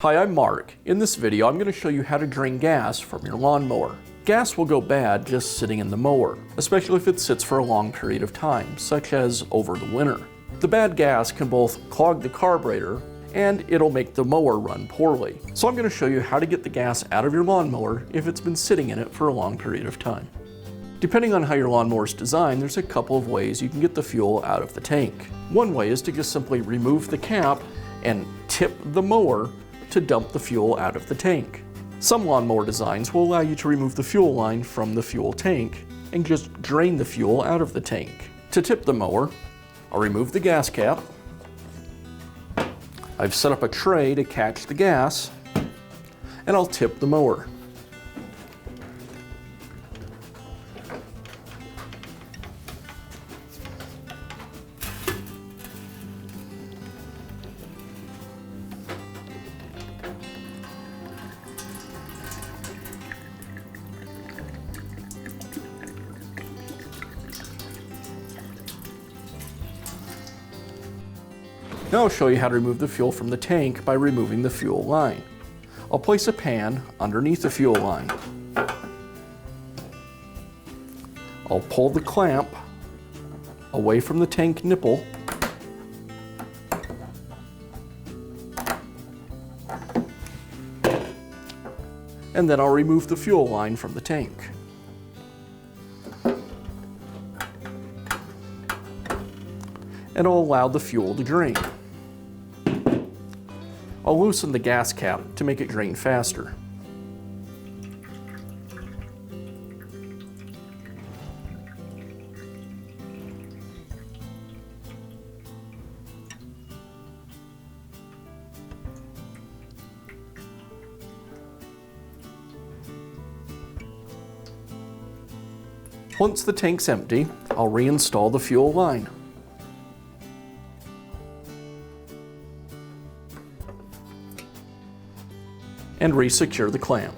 Hi, I'm Mark. In this video, I'm going to show you how to drain gas from your lawnmower. Gas will go bad just sitting in the mower, especially if it sits for a long period of time, such as over the winter. The bad gas can both clog the carburetor and it'll make the mower run poorly. So I'm going to show you how to get the gas out of your lawnmower if it's been sitting in it for a long period of time. Depending on how your lawnmower is designed, there's a couple of ways you can get the fuel out of the tank. One way is to just simply remove the cap and tip the mower to dump the fuel out of the tank. Some lawnmower designs will allow you to remove the fuel line from the fuel tank and just drain the fuel out of the tank. To tip the mower, I'll remove the gas cap. I've set up a tray to catch the gas, and I'll tip the mower. Now I'll show you how to remove the fuel from the tank by removing the fuel line. I'll place a pan underneath the fuel line. I'll pull the clamp away from the tank nipple. And then I'll remove the fuel line from the tank. And I'll allow the fuel to drain. I'll loosen the gas cap to make it drain faster. Once the tank's empty, I'll reinstall the fuel line. And resecure the clamp.